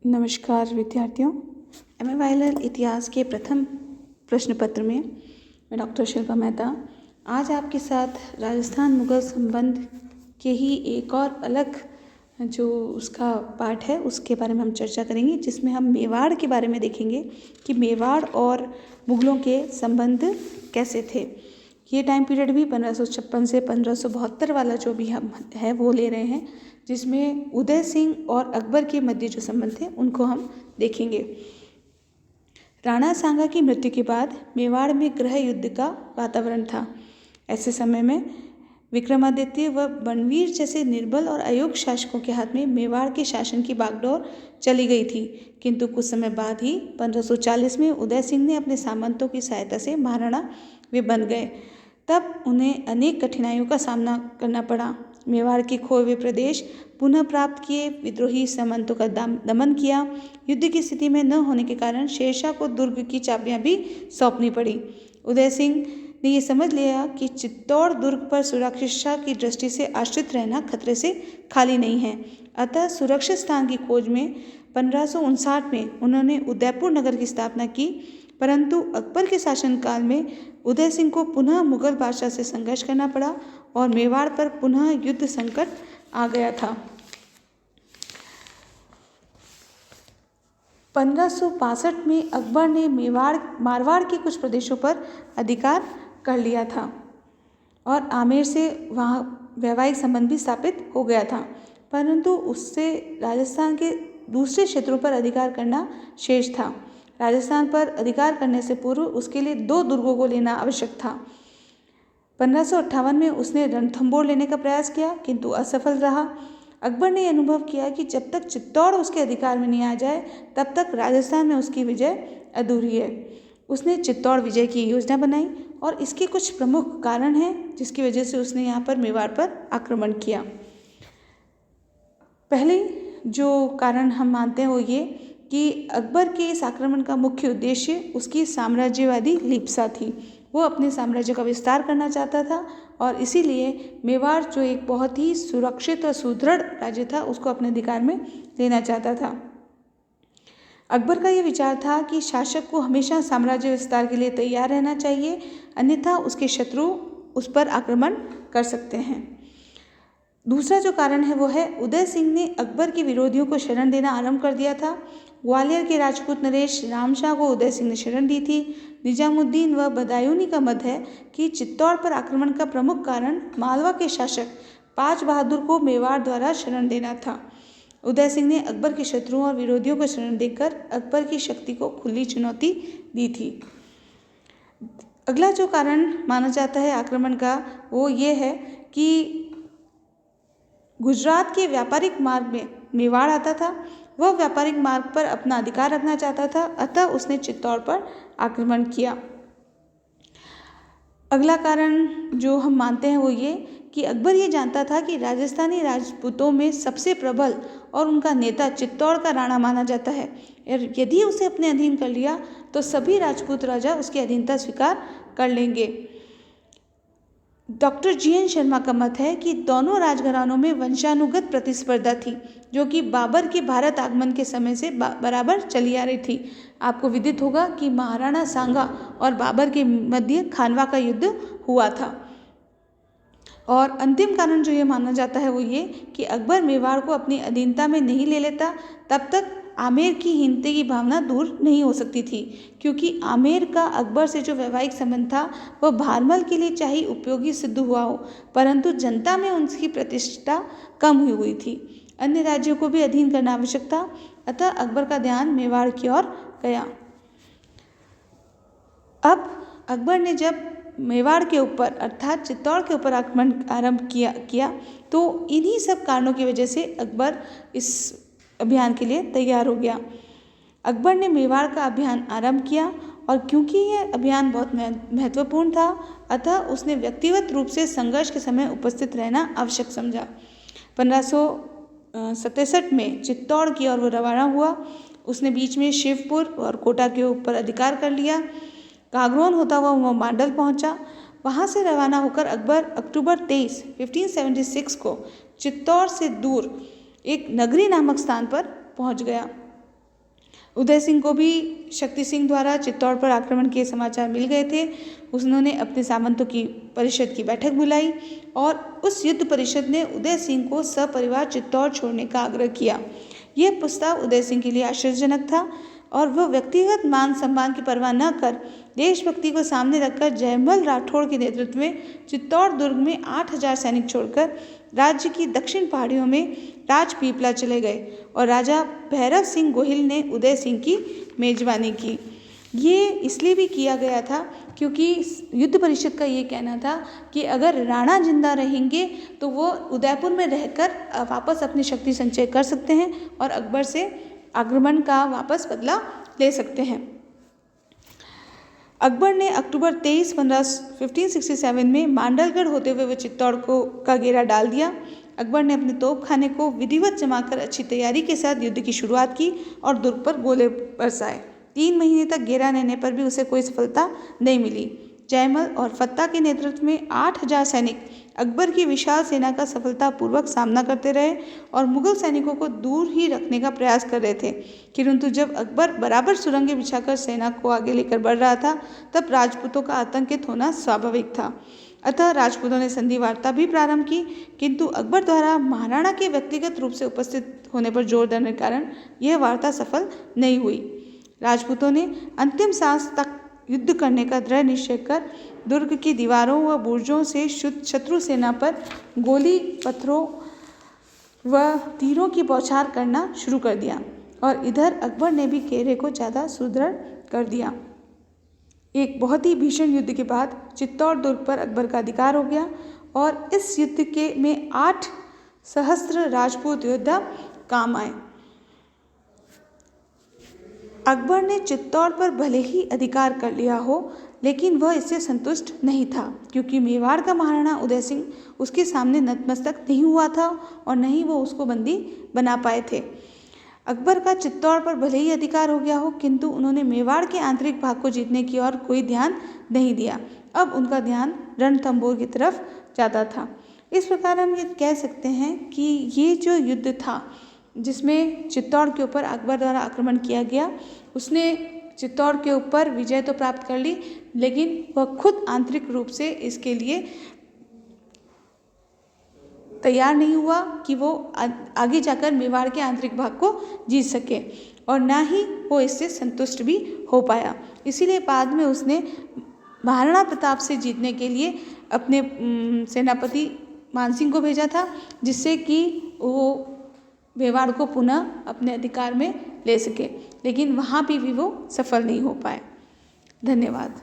नमस्कार विद्यार्थियों। MA इतिहास के प्रथम प्रश्न पत्र में मैं डॉक्टर शिल्पा मेहता आज आपके साथ राजस्थान मुगल संबंध के ही एक और अलग जो उसका पार्ट है उसके बारे में हम चर्चा करेंगे, जिसमें हम मेवाड़ के बारे में देखेंगे कि मेवाड़ और मुगलों के संबंध कैसे थे। ये टाइम पीरियड भी 1556 से 1572 वाला जो भी हम है वो ले रहे हैं, जिसमें उदय सिंह और अकबर के मध्य जो संबंध थे उनको हम देखेंगे। राणा सांगा की मृत्यु के बाद मेवाड़ में गृह युद्ध का वातावरण था। ऐसे समय में विक्रमादित्य व बनवीर जैसे निर्बल और अयोग्य शासकों के हाथ में मेवाड़ के शासन की बागडोर चली गई थी, किंतु कुछ समय बाद ही 1540 में उदय सिंह ने अपने सामंतों की सहायता से महाराणा वे बन गए। तब उन्हें अनेक कठिनाइयों का सामना करना पड़ा। मेवाड़ के खोए हुए प्रदेश पुनः प्राप्त किए, विद्रोही सामंतों का दमन किया। युद्ध की स्थिति में न होने के कारण शेरशाह को दुर्ग की चाबियां भी सौंपनी पड़ी। उदय सिंह ने ये समझ लिया कि चित्तौड़ दुर्ग पर सुरक्षा की दृष्टि से आश्रित रहना खतरे से खाली नहीं है। अतः सुरक्षित स्थान की खोज में 1559 में उन्होंने उदयपुर नगर की स्थापना की, परंतु अकबर के शासनकाल में उदय सिंह को पुनः मुगल बादशाह से संघर्ष करना पड़ा और मेवाड़ पर पुनः युद्ध संकट आ गया था। 1562 में अकबर ने मारवाड़ के कुछ प्रदेशों पर अधिकार कर लिया था और आमेर से वहाँ वैवाहिक संबंध भी स्थापित हो गया था, परंतु उससे राजस्थान के दूसरे क्षेत्रों पर अधिकार करना शेष था। राजस्थान पर अधिकार करने से पूर्व उसके लिए 2 दुर्गों को लेना आवश्यक था। 1558 में उसने रणथंबोर लेने का प्रयास किया, किंतु असफल रहा। अकबर ने अनुभव किया कि जब तक चित्तौड़ उसके अधिकार में नहीं आ जाए तब तक राजस्थान में उसकी विजय अधूरी है। उसने चित्तौड़ विजय की योजना बनाई और इसके कुछ प्रमुख कारण हैं जिसकी वजह से उसने यहाँ पर मेवाड़ पर आक्रमण किया। पहले जो कारण हम मानते हैं वो ये कि अकबर के इस आक्रमण का मुख्य उद्देश्य उसकी साम्राज्यवादी लिप्सा थी। वो अपने साम्राज्य का विस्तार करना चाहता था और इसीलिए मेवाड़ जो एक बहुत ही सुरक्षित और सुदृढ़ राज्य था उसको अपने अधिकार में लेना चाहता था। अकबर का ये विचार था कि शासक को हमेशा साम्राज्य विस्तार के लिए तैयार रहना चाहिए, अन्यथा उसके शत्रु उस पर आक्रमण कर सकते हैं। दूसरा जो कारण है वो है उदय सिंह ने अकबर के विरोधियों को शरण देना आरंभ कर दिया था। ग्वालियर के राजपूत नरेश रामशाह को उदय सिंह ने शरण दी थी। निजामुद्दीन व बदायूनी का मत है कि चित्तौड़ पर आक्रमण का प्रमुख कारण मालवा के शासक पांच बहादुर को मेवाड़ द्वारा शरण देना था। उदय सिंह ने अकबर के शत्रुओं और विरोधियों को शरण देकर अकबर की शक्ति को खुली चुनौती दी थी। अगला जो कारण माना जाता है आक्रमण का वो ये है कि गुजरात के व्यापारिक मार्ग में मेवाड़ आता था। वह व्यापारिक मार्ग पर अपना अधिकार रखना चाहता था, अतः उसने चित्तौड़ पर आक्रमण किया। अगला कारण जो हम मानते हैं वो ये कि अकबर ये जानता था कि राजस्थानी राजपूतों में सबसे प्रबल और उनका नेता चित्तौड़ का राणा माना जाता है। यदि उसे अपने अधीन कर लिया तो सभी राजपूत राजा उसकी अधीनता स्वीकार कर लेंगे। डॉक्टर GN शर्मा का मत है कि दोनों राजघरानों में वंशानुगत प्रतिस्पर्धा थी, जो कि बाबर के भारत आगमन के समय से बराबर चली आ रही थी। आपको विदित होगा कि महाराणा सांगा और बाबर के मध्य खानवा का युद्ध हुआ था। और अंतिम कारण जो ये माना जाता है वो ये कि अकबर मेवाड़ को अपनी अधीनता में नहीं ले लेता तब तक आमेर की हीनता की भावना दूर नहीं हो सकती थी, क्योंकि आमेर का अकबर से जो वैवाहिक संबंध था वह भारमल के लिए चाहे उपयोगी सिद्ध हुआ हो, परंतु जनता में उनकी प्रतिष्ठा कम हुई थी। अन्य राज्यों को भी अधीन करना आवश्यक था, अतः अकबर का ध्यान मेवाड़ की ओर गया। अब अकबर ने जब मेवाड़ के ऊपर अर्थात चित्तौड़ के ऊपर आक्रमण आरंभ किया तो इन्हीं सब कारणों की वजह से अकबर इस अभियान के लिए तैयार हो गया। अकबर ने मेवाड़ का अभियान आरंभ किया और क्योंकि यह अभियान बहुत महत्वपूर्ण था, अतः उसने व्यक्तिगत रूप से संघर्ष के समय उपस्थित रहना आवश्यक समझा। 1567 में चित्तौड़ की ओर वो रवाना हुआ। उसने बीच में शिवपुर और कोटा के ऊपर अधिकार कर लिया। कागरोन होता हुआ वो मांडल पहुंचा। वहां से रवाना होकर अकबर अक्टूबर 23, 1576 को चित्तौड़ से दूर एक नगरी नामक स्थान पर पहुंच गया। उदय सिंह को भी शक्ति सिंह द्वारा चित्तौड़ पर आक्रमण के समाचार मिल गए थे। उन्होंने अपने सामंतों की परिषद की बैठक बुलाई और उस युद्ध परिषद ने उदय सिंह को सपरिवार चित्तौड़ छोड़ने का आग्रह किया। यह प्रस्ताव उदय सिंह के लिए आश्चर्यजनक था और वह व्यक्तिगत मान सम्मान की परवाह न कर देशभक्ति को सामने रखकर जयमल राठौड़ के नेतृत्व में चित्तौड़ दुर्ग में 8,000 सैनिक छोड़कर राज्य की दक्षिण पहाड़ियों में राजपीपला चले गए और राजा भैरव सिंह गोहिल ने उदय सिंह की मेजबानी की। ये इसलिए भी किया गया था क्योंकि युद्ध परिषद का ये कहना था कि अगर राणा जिंदा रहेंगे तो वो उदयपुर में रहकर वापस अपनी शक्ति संचय कर सकते हैं और अकबर से आक्रमण का वापस बदला ले सकते हैं। अकबर ने अक्टूबर 23, 1567 में मांडलगढ़ होते हुए चित्तौड़ का घेरा डाल दिया। अकबर ने अपने तोपखाने को विधिवत जमाकर अच्छी तैयारी के साथ युद्ध की शुरुआत की और दुर्ग पर गोले बरसाए। 3 महीने तक घेरा रहने पर भी उसे कोई सफलता नहीं मिली। जयमल और फत्ता के नेतृत्व में 8,000 सैनिक अकबर की विशाल सेना का सफलतापूर्वक सामना करते रहे और मुगल सैनिकों को दूर ही रखने का प्रयास कर रहे थे। किंतु जब अकबर बराबर सुरंगें बिछाकर सेना को आगे लेकर बढ़ रहा था तब राजपूतों का आतंकित होना स्वाभाविक था। अतः राजपूतों ने संधि वार्ता भी प्रारंभ की, किंतु अकबर द्वारा महाराणा के व्यक्तिगत रूप से उपस्थित होने पर जोर देने के कारण यह वार्ता सफल नहीं हुई। राजपूतों ने अंतिम सांस तक युद्ध करने का दृढ़ निश्चय कर दुर्ग की दीवारों व बुर्जों से शत्रु सेना पर गोली, पत्थरों व तीरों की बौछार करना शुरू कर दिया और इधर अकबर ने भी घेरे को ज़्यादा सुदृढ़ कर दिया। एक बहुत ही भीषण युद्ध के बाद चित्तौड़ दुर्ग पर अकबर का अधिकार हो गया और इस युद्ध में 8 सहस्त्र राजपूत योद्धा काम आए। अकबर ने चित्तौड़ पर भले ही अधिकार कर लिया हो, लेकिन वह इससे संतुष्ट नहीं था क्योंकि मेवाड़ का महाराणा उदय सिंह उसके सामने नतमस्तक नहीं हुआ था और न ही वो उसको बंदी बना पाए थे। अकबर का चित्तौड़ पर भले ही अधिकार हो गया हो, किंतु उन्होंने मेवाड़ के आंतरिक भाग को जीतने की ओर कोई ध्यान नहीं दिया। अब उनका ध्यान रणथंभौर की तरफ ज़्यादा था। इस प्रकार हम ये कह सकते हैं कि ये जो युद्ध था जिसमें चित्तौड़ के ऊपर अकबर द्वारा आक्रमण किया गया, उसने चित्तौड़ के ऊपर विजय तो प्राप्त कर ली, लेकिन वह खुद आंतरिक रूप से इसके लिए तैयार नहीं हुआ कि वो आगे जाकर मेवाड़ के आंतरिक भाग को जीत सके और ना ही वो इससे संतुष्ट भी हो पाया। इसीलिए बाद में उसने महाराणा प्रताप से जीतने के लिए अपने सेनापति मानसिंह को भेजा था, जिससे कि वो मेवाड़ को पुनः अपने अधिकार में ले सके, लेकिन वहाँ भी वो सफल नहीं हो पाए। धन्यवाद।